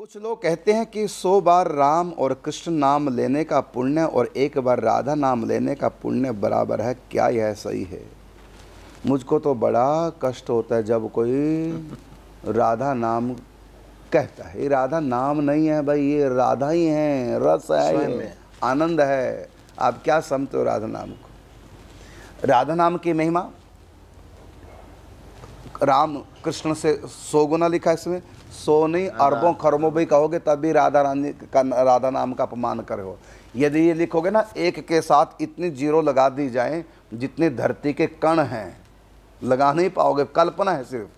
कुछ लोग कहते हैं कि 100 बार राम और कृष्ण नाम लेने का पुण्य और 1 बार राधा नाम लेने का पुण्य बराबर है। क्या यह सही है? मुझको तो बड़ा कष्ट होता है जब कोई राधा नाम कहता है। ये राधा नाम नहीं है भाई, ये राधा ही है, रस है, ये आनंद है। आप क्या समझते हो राधा नाम को? राधा नाम की महिमा राम कृष्ण से 100 गुना लिखा है इसमें। 100 नहीं, अरबों खरबों भी कहोगे तब भी राधा रानी का, राधा नाम का अपमान करे हो। यदि ये लिखोगे ना, एक के साथ इतनी जीरो लगा दी जाए जितनी धरती के कण हैं, लगा नहीं पाओगे, कल्पना है सिर्फ।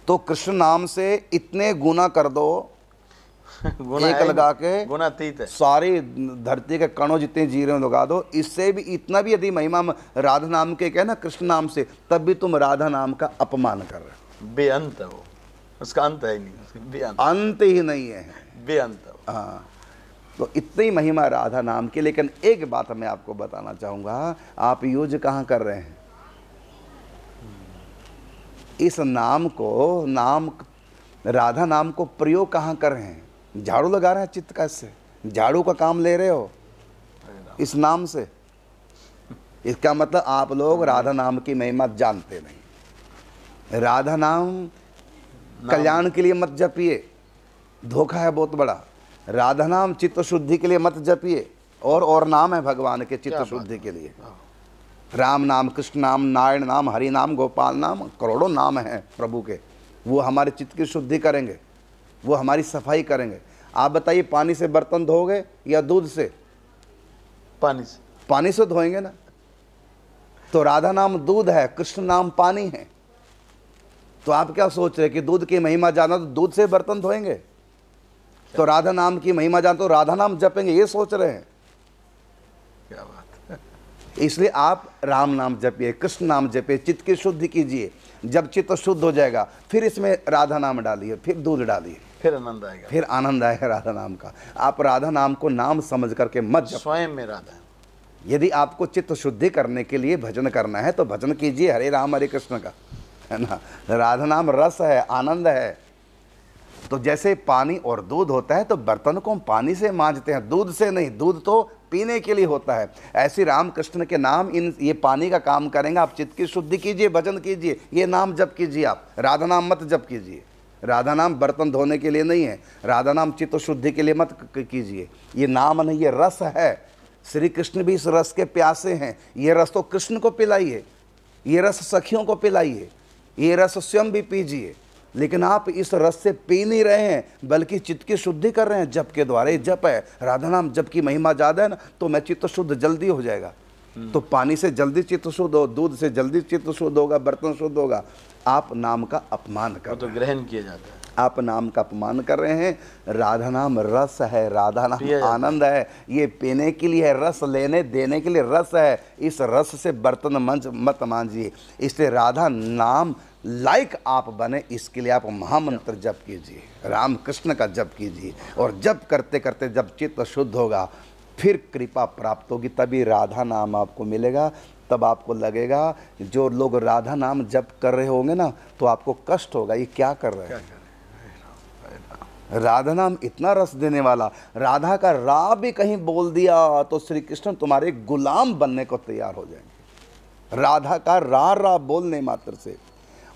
तो कृष्ण नाम से इतने गुना कर दो, एक लगा के गुणातीत है, सारी धरती के कणों जितने जीरो लगा दो। इससे भी इतना भी यदि महिमा राधा नाम के कहना कृष्ण नाम से, तब भी तुम राधा नाम का अपमान कर रहे हो। बेअंत है वो, उसका अंत है ही नहीं, बेअंत, अंत ही नहीं है, बेअंत है। हाँ, तो इतनी महिमा राधा नाम की। लेकिन एक बात मैं आपको बताना चाहूँगा, आप यूज कहाँ कर रहे हैं इस नाम को? राधा नाम को प्रयोग कहाँ कर रहे हैं? झाड़ू लगा रहे हैं चित्त का, इससे झाड़ू का काम ले रहे हो इस नाम से। इसका मतलब आप लोग राधा नाम की महिमा जानते नहीं। राधा नाम कल्याण के लिए मत जपिए, धोखा है बहुत बड़ा। राधा नाम चित्त शुद्धि के लिए मत जपिए, और नाम है भगवान के चित्त शुद्धि के लिए। राम नाम, कृष्ण नाम, नारायण नाम, हरि नाम, गोपाल नाम, करोड़ों नाम हैं प्रभु के। वो हमारे चित्त की शुद्धि करेंगे, वो हमारी सफाई करेंगे। आप बताइए, पानी से बर्तन धोगे या दूध से? पानी से धोएंगे ना। तो राधा नाम दूध है, कृष्ण नाम पानी है। तो आप क्या सोच रहे कि दूध की महिमा जाना तो दूध से बर्तन धोएंगे? तो राधा नाम की महिमा जाना तो राधा नाम जपेंगे, ये सोच रहे हैं। क्या बात है। इसलिए आप राम नाम जपिए, कृष्ण नाम जपिए, चित्त की शुद्धि कीजिए। जब चित्त शुद्ध हो जाएगा, फिर इसमें राधा नाम डालिए, फिर दूध डालिए, फिर आनंद आएगा, फिर आनंद आएगा राधा नाम का। आप राधा नाम को नाम समझ करके मत जप। स्वयं में राधा। यदि आपको चित्त शुद्धि करने के लिए भजन करना है तो भजन कीजिए हरे राम हरे कृष्ण का, है ना। राधा नाम रस है, आनंद है। तो जैसे पानी और दूध होता है, तो बर्तन को हम पानी से मांजते हैं, दूध से नहीं। दूध तो पीने के लिए होता है। ऐसे राम कृष्ण के नाम ये पानी का काम करेंगे। आप चित्त की शुद्धि कीजिए, भजन कीजिए, ये नाम जप कीजिए। आप राधा नाम मत जप कीजिए। राधा नाम बर्तन धोने के लिए नहीं है, राधा नाम चित्त शुद्धि के लिए मत कीजिए। ये नाम नहीं, ये रस है। श्री कृष्ण भी इस रस के प्यासे हैं। ये रस तो कृष्ण को पिलाइए, ये रस सखियों को पिलाइए, ये रस स्वयं भी पीजिए। लेकिन आप इस रस से पी नहीं रहे हैं, बल्कि चित्त की शुद्धि कर रहे हैं जप के द्वारा। ये जप है, राधा नाम जप की महिमा ज़्यादा है ना, तो मैं चित्त शुद्ध जल्दी हो जाएगा। तो पानी से जल्दी चित्त शुद्ध हो, दूध से जल्दी चित्त शुद्ध होगा, बर्तन शुद्ध होगा। आप नाम का अपमान कर रहे हैं, तो ग्रहण किया जाता है। आप नाम का अपमान कर रहे हैं। राधा नाम रस है, राधा नाम आनंद है। ये पीने के लिए है, रस लेने देने के लिए रस है। इस रस से बर्तन मत मांजिए। इसलिए राधा नाम लाइक आप बने, इसके लिए आप महामंत्र जप कीजिए, राम कृष्ण का जप कीजिए। और जप करते करते जब चित्त शुद्ध होगा, फिर कृपा प्राप्त होगी, तभी राधा नाम आपको मिलेगा। तब आपको लगेगा, जो लोग राधा नाम जप कर रहे होंगे ना, तो आपको कष्ट होगा, ये क्या कर रहे हैं। राधा नाम इतना रस देने वाला, राधा का रा भी कहीं बोल दिया तो श्री कृष्ण तुम्हारे गुलाम बनने को तैयार हो जाएंगे। राधा का रा बोलने मात्र से,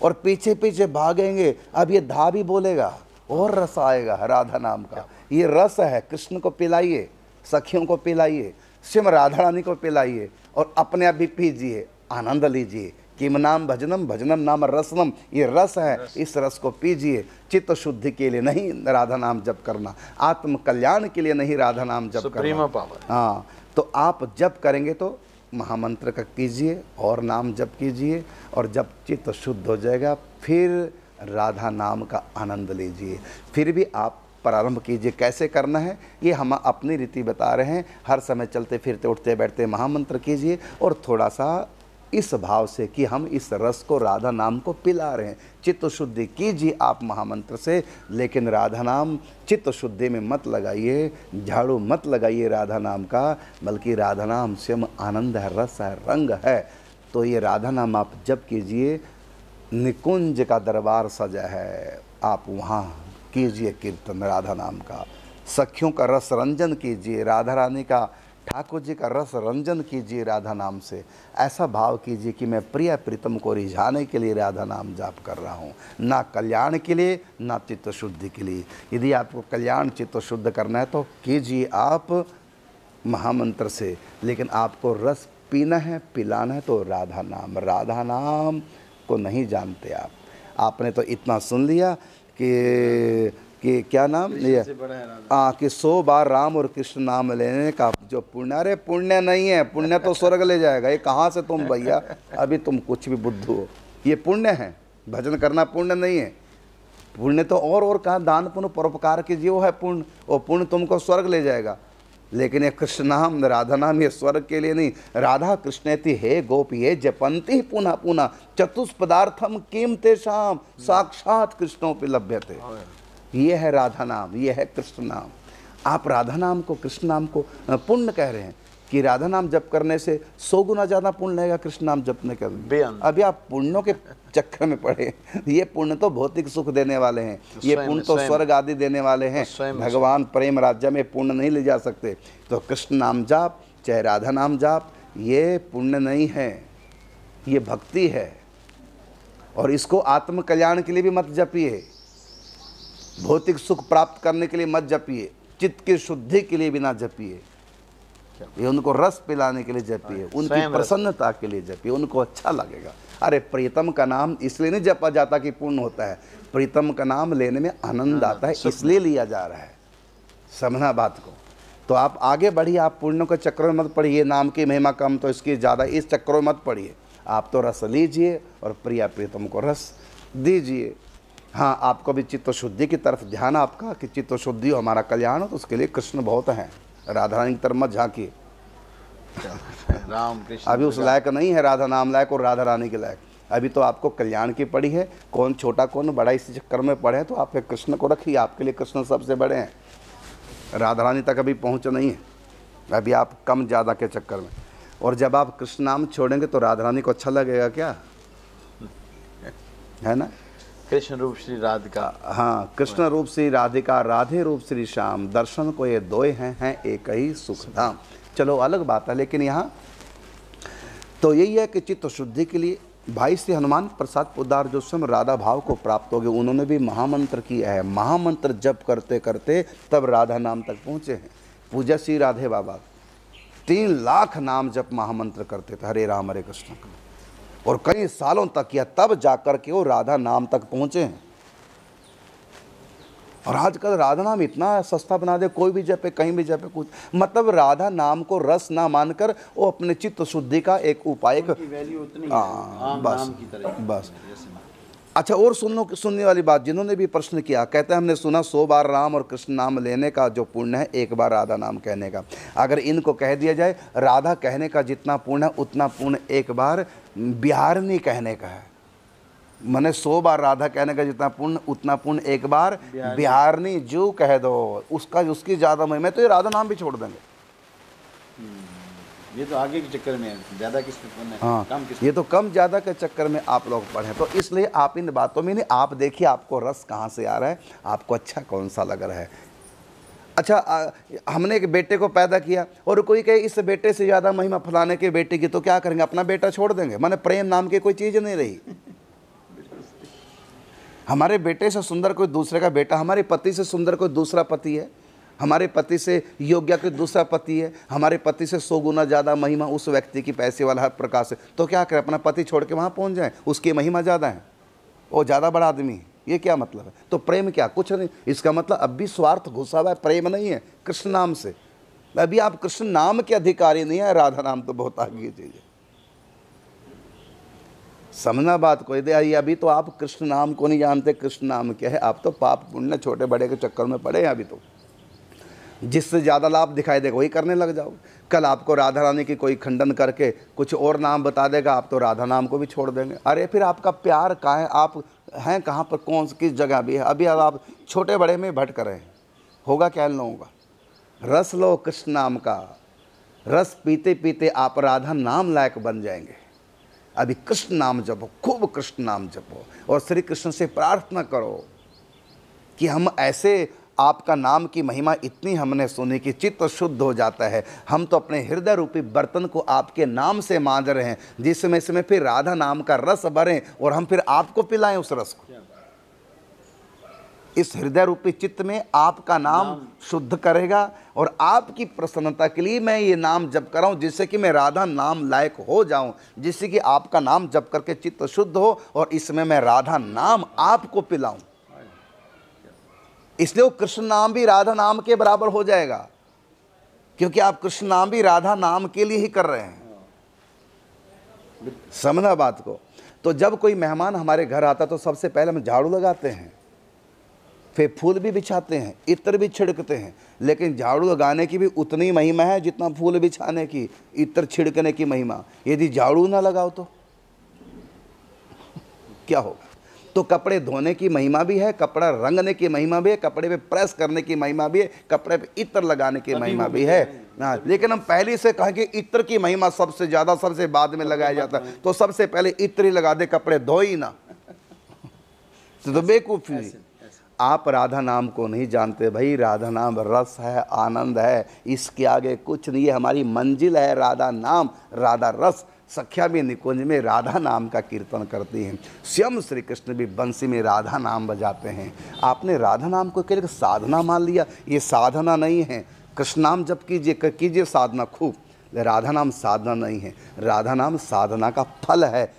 और पीछे पीछे भागेंगे। अब ये धा भी बोलेगा और रस आएगा राधा नाम का। ये रस है, कृष्ण को पिलाइए, सखियों को पिलाइए, स्वयं राधा रानी को पिलाइए, और अपने आप भी पीजिए, आनंद लीजिए। किम नाम भजनम, भजनम नाम रसनम। ये रस है, इस रस को पीजिए। चित्त शुद्धि के लिए नहीं राधा नाम जप करना, आत्म कल्याण के लिए नहीं राधा नाम जप करना। हाँ, तो आप जप करेंगे तो महामंत्र का कीजिए और नाम जप कीजिए, और जब चित्त शुद्ध हो जाएगा, फिर राधा नाम का आनंद लीजिए। फिर भी आप प्रारंभ कीजिए। कैसे करना है ये हम अपनी रीति बता रहे हैं। हर समय चलते फिरते उठते बैठते महामंत्र कीजिए, और थोड़ा सा इस भाव से कि हम इस रस को, राधा नाम को पिला रहे हैं। चित्त शुद्धि कीजिए आप महामंत्र से, लेकिन राधा नाम चित्त शुद्धि में मत लगाइए, झाड़ू मत लगाइए राधा नाम का, बल्कि राधा नाम स्वयं आनंद है, रस है, रंग है। तो ये राधा नाम आप जप कीजिए। निकुंज का दरबार सजा है, आप वहाँ कीजिए कीर्तन राधा नाम का, सखियों का रस रंजन कीजिए, राधा रानी का, ठाकुर जी का रस रंजन कीजिए राधा नाम से। ऐसा भाव कीजिए कि मैं प्रिय प्रीतम को रिझाने के लिए राधा नाम जाप कर रहा हूँ, ना कल्याण के लिए ना चित्त शुद्धि के लिए। यदि आपको कल्याण चित्त शुद्ध करना है तो कीजिए आप महामंत्र से, लेकिन आपको रस पीना है पिलाना है तो राधा नाम को नहीं जानते आप। आपने तो इतना सुन लिया कि क्या नाम ये कि 100 बार राम और कृष्ण नाम लेने का जो पुण्य, अरे पुण्य नहीं है, पुण्य तो स्वर्ग ले जाएगा। ये कहाँ से तुम भैया, अभी तुम कुछ भी बुद्धू हो। ये पुण्य है, भजन करना पुण्य नहीं है। पुण्य तो और कहाँ, दान पुण्य परोपकार कीजिए वो है पुण्य, और पुण्य तुमको स्वर्ग ले जाएगा। लेकिन ये कृष्ण नाम राधा नाम ये स्वर्ग के लिए नहीं। राधा कृष्णेति हे गोपी हे जपंती पुनः पुनः चतुष्पदार्थम किम तेषाम साक्षात कृष्णोपि लभ्यते। ये है राधा नाम, ये है कृष्ण नाम। आप राधा नाम को कृष्ण नाम को पुण्य कह रहे हैं कि राधा नाम जप करने से 100 गुना ज़्यादा पुण्य लगेगा कृष्ण नाम जपने का। अभी आप पुण्यों के चक्कर में पड़े। ये पुण्य तो भौतिक सुख देने वाले हैं, ये पुण्य तो स्वर्ग आदि देने वाले हैं। भगवान प्रेम राज्य में पुण्य नहीं ले जा सकते। तो कृष्ण नाम जाप चाहे राधा नाम जाप ये पुण्य नहीं है, ये भक्ति है। और इसको आत्म कल्याण के लिए भी मत जपिए, भौतिक सुख प्राप्त करने के लिए मत जपिए, चित्त की शुद्धि के लिए भी ना जपिए। ये उनको रस पिलाने के लिए जपिए, उनकी प्रसन्नता के लिए जपिए, उनको अच्छा लगेगा। अरे प्रीतम का नाम इसलिए नहीं जपा जाता कि पुण्य होता है, प्रीतम का नाम लेने में आनंद आता है, इसलिए लिया जा रहा है। समझना बात को। तो आप आगे बढ़िए, आप पुण्यों के चक्कर में मत पड़िए, नाम की महिमा कम तो इसकी ज़्यादा, इस चक्कर में मत पड़िए। आप तो रस लीजिए और प्रिया प्रीतम को रस दीजिए। हाँ, आपको भी चित्त शुद्धि की तरफ ध्यान आपका कि चित्त शुद्धि हो, हमारा कल्याण हो, तो उसके लिए कृष्ण बहुत हैं। राधा रानी की तरफ मत झांकिए। राम कृष्ण अभी उस लायक नहीं है राधा नाम लायक और राधा रानी के लायक। अभी तो आपको कल्याण की पड़ी है, कौन छोटा कौन बड़ा इसी चक्कर में पड़े हैं। तो आप कृष्ण को रखिए, आपके लिए कृष्ण सबसे बड़े हैं। राधा रानी तक अभी पहुँच नहीं है, अभी आप कम ज़्यादा के चक्कर में। और जब आप कृष्ण नाम छोड़ेंगे तो राधा रानी को अच्छा लगेगा क्या, है ना। कृष्ण रूप श्री राधिका, हाँ, कृष्ण रूप श्री राधिका, राधे रूप श्री श्याम, दर्शन को ये दोए हैं एक ही सुख धाम। चलो अलग बात है, लेकिन यहाँ तो यही है कि चित्त शुद्धि के लिए भाई श्री हनुमान प्रसाद पोद्दार जो स्वयं राधा भाव को प्राप्त हो गए, उन्होंने भी महामंत्र किया है। महामंत्र जप करते करते तब राधा नाम तक पहुँचे हैं। पूज्य श्री राधे बाबा 3 लाख नाम जप महामंत्र करते थे, हरे राम हरे कृष्ण, और कई सालों तक किया, तब जाकर के वो राधा नाम तक पहुँचे हैं। और आजकल राधा नाम इतना सस्ता बना दे, कोई भी जपे कहीं भी जपे कुछ, मतलब राधा नाम को रस ना मानकर वो अपने चित्त शुद्धि का एक उपाय वैल्यू उतनी है आम नाम की तरह। बस। अच्छा, और सुनने वाली बात, जिन्होंने भी प्रश्न किया, कहते हैं हमने सुना 100 बार राम और कृष्ण नाम लेने का जो पुण्य है, 1 बार राधा नाम कहने का। अगर इनको कह दिया जाए राधा कहने का जितना पुण्य है उतना पुण्य 1 बार बिहारनी कहने का है। मैंने 100 बार राधा कहने का जितना पुण्य उतना पुण्य 1 बार बिहारनी जो कह दो, उसका उसकी ज़्यादा महिमा। तो ये राधा नाम भी छोड़ देंगे। ये तो आगे के चक्कर में है, ज़्यादा किस में, हाँ, कम किस, ये तो कम ज़्यादा के चक्कर में आप लोग पढ़े। तो इसलिए आप इन बातों में नहीं, आप देखिए आपको रस कहाँ से आ रहा है, आपको अच्छा कौन सा लग रहा है। अच्छा, हमने एक बेटे को पैदा किया और कोई कहे इस बेटे से ज़्यादा महिमा फलाने के बेटे की, तो क्या करेंगे, अपना बेटा छोड़ देंगे। माने प्रेम नाम की कोई चीज़ नहीं रही। हमारे बेटे से सुंदर कोई दूसरे का बेटा, हमारे पति से सुंदर कोई दूसरा पति है, हमारे पति से योग्य कोई दूसरा पति है, हमारे पति से 100 गुना ज़्यादा महिमा उस व्यक्ति की, पैसे वाला हर प्रकार से। तो क्या करें, अपना पति छोड़ के वहाँ पहुँच जाए, उसकी महिमा ज़्यादा है, वो ज़्यादा बड़ा आदमी है। ये क्या मतलब है। तो प्रेम क्या, कुछ नहीं। इसका मतलब अब भी स्वार्थ घुसा हुआ है, प्रेम नहीं है कृष्ण नाम से। अभी आप कृष्ण नाम के अधिकारी नहीं है, राधा नाम तो बहुत आगे चीज़ है। समझना बात को। यदि अभी तो आप कृष्ण नाम को नहीं जानते, कृष्ण नाम क्या है, आप तो पाप पुण्य छोटे बड़े के चक्कर में पड़े हैं। अभी तो जिससे ज़्यादा लाभ दिखाई देगा वही करने लग जाओ। कल आपको राधा रानी की कोई खंडन करके कुछ और नाम बता देगा, आप तो राधा नाम को भी छोड़ देंगे। अरे फिर आपका प्यार कहाँ है, आप हैं कहाँ पर, कौन किस जगह भी है। अभी आप छोटे बड़े में भटक रहे हैं। होगा क्या इन लोगों का। रस लो कृष्ण नाम का, रस पीते पीते आप राधा नाम लायक बन जाएंगे। अभी कृष्ण नाम जपो, खूब कृष्ण नाम जपो और श्री कृष्ण से प्रार्थना करो कि हम ऐसे आपका नाम की महिमा इतनी हमने सुनी कि चित्त शुद्ध हो जाता है। हम तो अपने हृदय रूपी बर्तन को आपके नाम से मांज रहे हैं, जिसमें इसमें फिर राधा नाम का रस भरें और हम फिर आपको पिलाएं उस रस को। इस हृदय रूपी चित्त में आपका नाम शुद्ध करेगा और आपकी प्रसन्नता के लिए मैं ये नाम जप कर रहा हूँ, जिससे कि मैं राधा नाम लायक हो जाऊं, जिससे कि आपका नाम जप करके चित्त शुद्ध हो और इसमें मैं राधा नाम आपको पिलाऊं। इसलिए वो कृष्ण नाम भी राधा नाम के बराबर हो जाएगा, क्योंकि आप कृष्ण नाम भी राधा नाम के लिए ही कर रहे हैं। समझना बात को। तो जब कोई मेहमान हमारे घर आता तो सबसे पहले हम झाड़ू लगाते हैं, फिर फूल भी बिछाते हैं, इत्र भी छिड़कते हैं। लेकिन झाड़ू लगाने की भी उतनी महिमा है जितना फूल बिछाने की, इत्र छिड़कने की महिमा। यदि झाड़ू ना लगाओ तो क्या होगा? तो कपड़े धोने की महिमा भी है, कपड़ा रंगने की महिमा भी है, कपड़े पे प्रेस करने की महिमा भी है, कपड़े पे इत्र लगाने की महिमा भी है। हाँ, लेकिन हम पहले से कहें कि इत्र की महिमा सबसे ज़्यादा सबसे बाद में लगाया जाता है, तो सबसे पहले इत्र ही लगा दे, कपड़े धो ही ना। तो बेवकूफ़ी। आप राधा नाम को नहीं जानते भाई। राधा नाम रस है, आनंद है, इसके आगे कुछ नहीं है। हमारी मंजिल है राधा नाम, राधा रस। सख्या भी निकुंज में राधा नाम का कीर्तन करती हैं। स्वयं श्री कृष्ण भी बंसी में राधा नाम बजाते हैं। आपने राधा नाम को केवल साधना मान लिया, ये साधना नहीं है। कृष्ण नाम जप कीजिए साधना खूब, राधा नाम साधना नहीं है। राधा नाम साधना का फल है।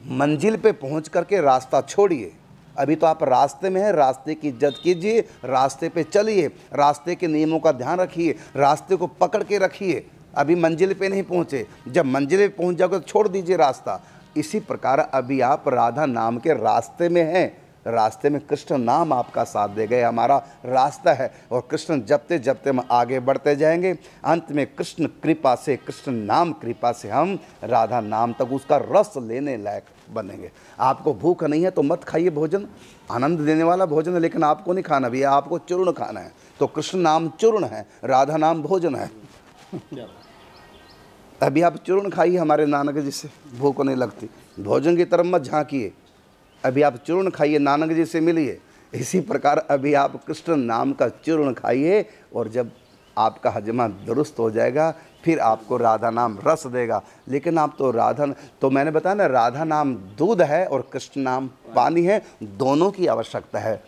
मंजिल पे पहुंच करके रास्ता छोड़िए। अभी तो आप रास्ते में हैं, रास्ते की इज्जत कीजिए, रास्ते पे चलिए, रास्ते के नियमों का ध्यान रखिए, रास्ते को पकड़ के रखिए। अभी मंजिल पे नहीं पहुँचे, जब मंजिल पे पहुँच जाओगे तो छोड़ दीजिए रास्ता। इसी प्रकार अभी आप राधा नाम के रास्ते में हैं। रास्ते में कृष्ण नाम आपका साथ दे गए, हमारा रास्ता है। और कृष्ण जपते जपते हम आगे बढ़ते जाएंगे। अंत में कृष्ण कृपा से, कृष्ण नाम कृपा से हम राधा नाम तक उसका रस लेने लायक बनेंगे। आपको भूख नहीं है तो मत खाइए भोजन, आनंद देने वाला भोजन है, लेकिन आपको नहीं खाना भैया, आपको चूर्ण खाना है। तो कृष्ण नाम चूर्ण है, राधा नाम भोजन है। अभी आप चूर्ण खाइए हमारे नानक जी से, भूख नहीं लगती। भोजन की तरफ मत झांकिए, अभी आप चूर्ण खाइए, नानक जी से मिलिए। इसी प्रकार अभी आप कृष्ण नाम का चूर्ण खाइए, और जब आपका हजमा दुरुस्त हो जाएगा फिर आपको राधा नाम रस देगा। लेकिन आप तो तो मैंने बताया ना, राधा नाम दूध है और कृष्ण नाम पानी है, दोनों की आवश्यकता है।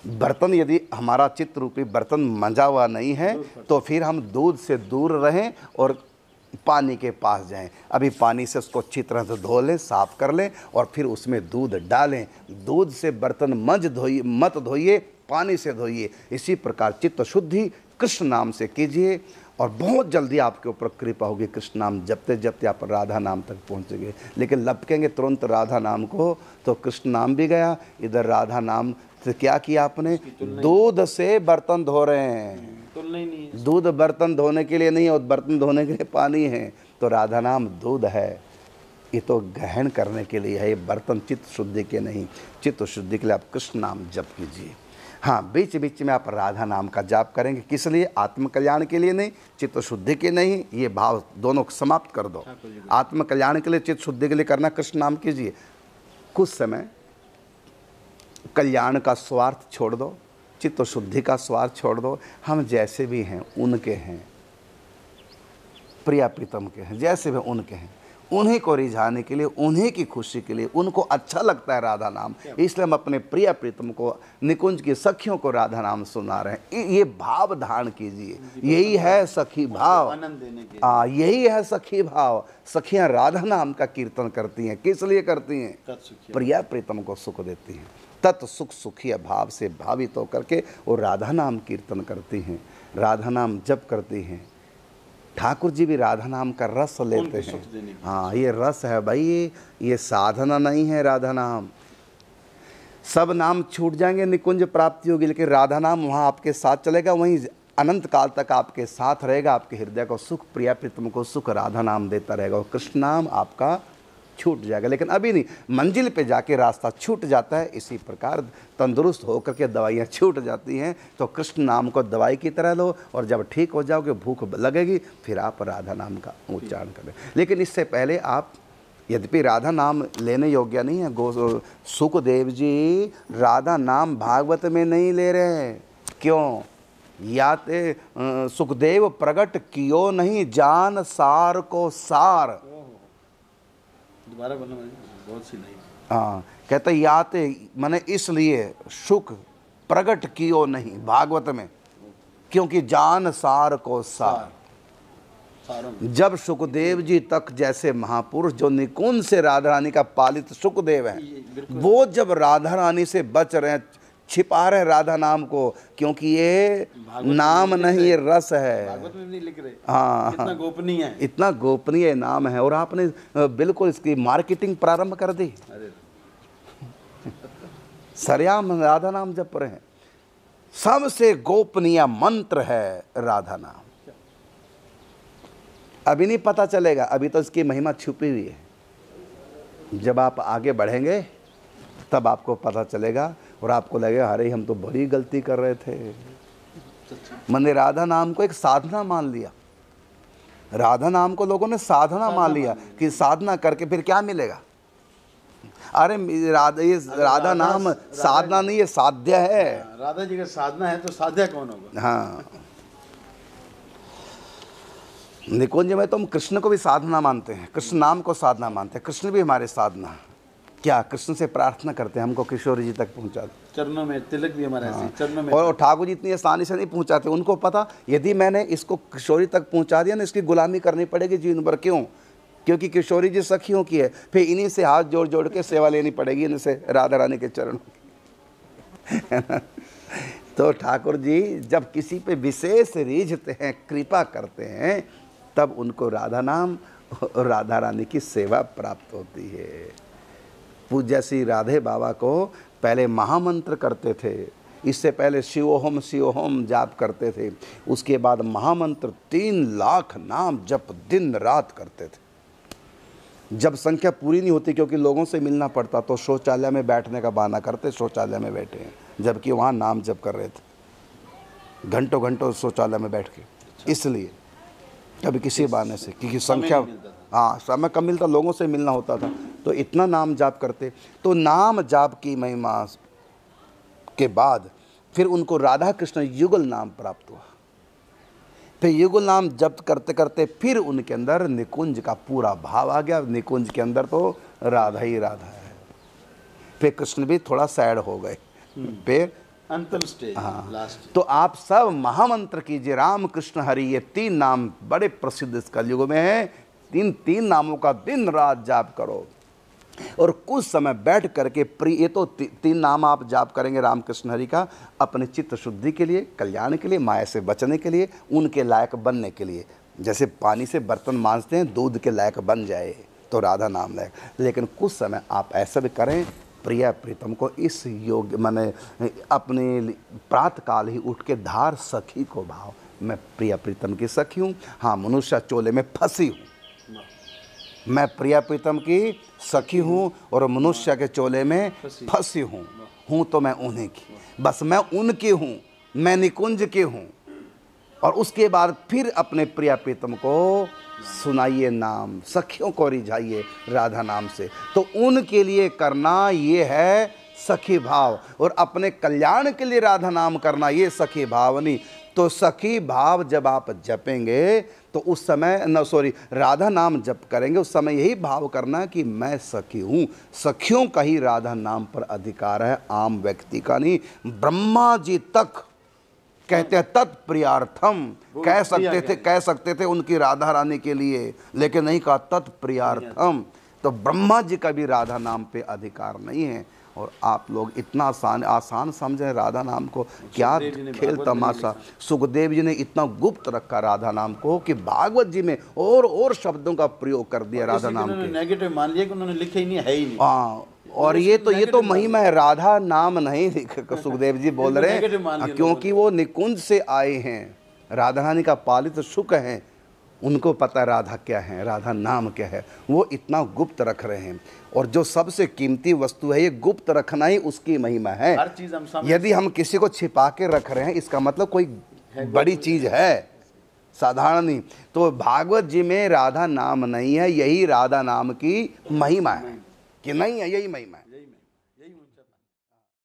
बर्तन यदि हमारा चित्त रूपी बर्तन मंजा हुआ नहीं है तो फिर हम दूध से दूर रहें और पानी के पास जाएं। अभी पानी से उसको अच्छी तरह से धो लें, साफ कर लें, और फिर उसमें दूध डालें। दूध से बर्तन मत धोइए, पानी से धोइए। इसी प्रकार चित्त शुद्धि कृष्ण नाम से कीजिए और बहुत जल्दी आपके ऊपर कृपा होगी। कृष्ण नाम जपते जपते आप राधा नाम तक पहुँचेंगे। लेकिन लपकेंगे तुरंत राधा नाम को तो कृष्ण नाम भी गया, इधर राधा नाम से क्या किया आपने? दूध से बर्तन धो रहे हैं। दूध बर्तन धोने के लिए नहीं और बर्तन धोने के लिए पानी है। तो राधा नाम दूध है, ये तो ग्रहण करने के लिए है। ये बर्तन चित्त शुद्धि के नहीं, चित्त शुद्धि के लिए आप कृष्ण नाम जप कीजिए। हाँ, बीच बीच में आप राधा नाम का जाप करेंगे, किस लिए? आत्म कल्याण के लिए नहीं, चित्त शुद्धि के नहीं। ये भाव दोनों समाप्त कर दो। आत्म कल्याण के लिए, चित्त शुद्धि के लिए करना, कृष्ण नाम कीजिए। कुछ समय कल्याण का स्वार्थ छोड़ दो, चित्त शुद्धि का स्वार्थ छोड़ दो। हम जैसे भी हैं उनके हैं, प्रिया प्रीतम के हैं, जैसे भी उनके हैं। उन्हीं को रिझाने के लिए, उन्हीं की खुशी के लिए, उनको अच्छा लगता है राधा नाम, इसलिए हम अपने प्रिया प्रीतम को, निकुंज की सखियों को राधा नाम सुना रहे हैं। ये भाव धारण कीजिए, यही है सखी भाव। यही है सखी भाव। सखियां राधा नाम का कीर्तन करती हैं, किस लिए करती हैं? प्रिया प्रीतम को सुख देती हैं। तत् सुख सुखी भाव से भावित होकर के वो राधा नाम कीर्तन करती हैं, राधा नाम जप करती हैं। ठाकुर जी भी राधा नाम का रस लेते हैं। हाँ, ये रस है भाई, ये साधना नहीं है। राधा नाम, सब नाम छूट जाएंगे, निकुंज प्राप्ति होगी, लेकिन राधा नाम वहाँ आपके साथ चलेगा, वहीं अनंत काल तक आपके साथ रहेगा। आपके हृदय को सुख, प्रिया प्रीतम को सुख राधा नाम देता रहेगा। और कृष्ण नाम आपका छूट जाएगा, लेकिन अभी नहीं, मंजिल पे जाके रास्ता छूट जाता है। इसी प्रकार तंदुरुस्त होकर के दवाइयाँ छूट जाती हैं। तो कृष्ण नाम को दवाई की तरह लो, और जब ठीक हो जाओगे, भूख लगेगी, फिर आप राधा नाम का उच्चारण करें। लेकिन इससे पहले आप यद्यपि राधा नाम लेने योग्य नहीं है। सुखदेव जी राधा नाम भागवत में नहीं ले रहे हैं। क्यों? या ते सुखदेव प्रकट कियो नहीं जान सार को सार। दोबारा बोलना बहुत सी नहीं। हाँ, कहते याते मैंने इसलिए सुख प्रकट कियो नहीं भागवत में, क्योंकि जान सार को सार। जब सुखदेव जी तक जैसे महापुरुष जो निकुंज से राधा रानी का पालित सुखदेव है, वो जब राधा रानी से बच रहे हैं, छिपा रहे राधा नाम को, क्योंकि ये नाम नहीं, ये रस है। भागवत में नहीं लिख रहे। हाँ, इतना गोपनीय है, इतना गोपनीय नाम है, और आपने बिल्कुल इसकी मार्केटिंग प्रारंभ कर दी। सरेआम राधा नाम जप रहे हैं। सबसे गोपनीय मंत्र है राधा नाम। अभी नहीं पता चलेगा, अभी तो इसकी महिमा छुपी हुई है। जब आप आगे बढ़ेंगे तब आपको पता चलेगा और आपको लगेगा अरे हम तो बड़ी गलती कर रहे थे। मैंने राधा नाम को एक साधना मान लिया। राधा नाम को लोगों ने साधना मान लिया कि साधना करके फिर क्या मिलेगा। अरे राधा नाम साधना नहीं है, साध्य है। राधा जी का साधना है तो साध्य कौन होगा? हाँ, निकुंज में तो हम कृष्ण को भी साधना मानते हैं, कृष्ण नाम को साधना मानते हैं। कृष्ण भी हमारे साधना। क्या कृष्ण से प्रार्थना करते हैं हमको किशोरी जी तक पहुंचा दे, चरणों में। तिलक भी हमारे ऐसे चरणों में। और ठाकुर जी इतनी आसानी से नहीं पहुंचाते। उनको पता यदि मैंने इसको किशोरी तक पहुंचा दिया ना, इसकी गुलामी करनी पड़ेगी जीवन भर। क्यों? क्योंकि किशोरी जी सखियों की है, फिर इन्हीं से हाथ जोड़ जोड़ के सेवा लेनी पड़ेगी, इनसे राधा रानी के चरणों की। तो ठाकुर जी जब किसी पे विशेष रीझते हैं, कृपा करते हैं, तब उनको राधा नाम और राधा रानी की सेवा प्राप्त होती है। पूज्य श्री राधे बाबा को पहले महामंत्र करते थे, इससे पहले शिवोहम जाप करते थे, उसके बाद महामंत्र 3 लाख नाम जप दिन रात करते थे। जब संख्या पूरी नहीं होती क्योंकि लोगों से मिलना पड़ता, तो शौचालय में बैठने का बहाना करते, शौचालय में बैठे हैं, जबकि वहाँ नाम जप कर रहे थे घंटों घंटों शौचालय में बैठ के। इसलिए कभी किसी बहाने से, क्योंकि संख्या, हाँ समय कम मिलता, लोगों से मिलना होता था, तो इतना नाम जाप करते। तो नाम जाप की महिमा के बाद फिर उनको राधा कृष्ण युगल नाम प्राप्त हुआ। फिर युगल नाम जप करते करते फिर उनके अंदर निकुंज का पूरा भाव आ गया। निकुंज के अंदर तो राधा ही राधा है। फिर कृष्ण भी थोड़ा सैड हो गए। फिर अंतिम स्टेज, हाँ, लास्ट। तो आप सब महामंत्र कीजिए, राम कृष्ण हरि, ये 3 नाम बड़े प्रसिद्ध इस कलयुग में है। 3 नामों का दिन रात जाप करो, और कुछ समय बैठ करके ये तो 3 नाम आप जाप करेंगे राम कृष्ण हरि का, अपने चित्त शुद्धि के लिए, कल्याण के लिए, माया से बचने के लिए, उनके लायक बनने के लिए। जैसे पानी से बर्तन मांजते हैं, दूध के लायक बन जाए तो राधा नाम लायक। लेकिन कुछ समय आप ऐसा भी करें, प्रिया प्रीतम को इस योग माने अपने प्रातःकाल ही उठ के धार सखी को भाव, मैं प्रिया प्रीतम की सखी हूँ, हाँ मनुष्य चोले में फंसी हूँ, मैं प्रिया प्रीतम की सखी हूँ और मनुष्य के चोले में फंसी हूँ तो मैं उन्हीं की, बस मैं उनकी हूँ, मैं निकुंज की हूँ। और उसके बाद फिर अपने प्रिया प्रीतम को सुनाइए नाम, सखियों को रिझाइए राधा नाम से। तो उनके लिए करना ये है सखी भाव, और अपने कल्याण के लिए राधा नाम करना ये सखी भाव नहीं। तो सखी भाव जब आप जपेंगे तो उस समय राधा नाम जप करेंगे, उस समय यही भाव करना कि मैं सखी हूँ। सखियों का ही राधा नाम पर अधिकार है, आम व्यक्ति का नहीं। ब्रह्मा जी तक कहते हैं तत्प्रियार्थम, कह सकते थे उनकी राधा रानी के लिए, लेकिन नहीं कहा तत्प्रियार्थम। तो ब्रह्मा जी का भी राधा नाम पे अधिकार नहीं है। और आप लोग इतना आसान समझें राधा नाम को, क्या खेल तमाशा। सुखदेव जी ने इतना गुप्त रखा राधा नाम को कि भागवत जी में और शब्दों का प्रयोग कर दिया राधा नाम के। नेगेटिव मान लिया कि उन्होंने लिखे ही नहीं, है ही नहीं। हाँ, और ये तो महिमा है, राधा नाम नहीं सुखदेव जी बोल रहे हैं, क्योंकि वो निकुंज से आए हैं, राधा रानी का पालित सुख है, उनको पता राधा क्या है, राधा नाम क्या है, वो इतना गुप्त रख रहे हैं। और जो सबसे कीमती वस्तु है, ये गुप्त रखना ही उसकी महिमा है। हर चीज हम यदि हम किसी को छिपा के रख रहे हैं, इसका मतलब कोई बड़ी चीज है, साधारण नहीं। तो भागवत जी में राधा नाम नहीं है, यही राधा नाम की महिमा है कि नहीं है, यही महिमा है।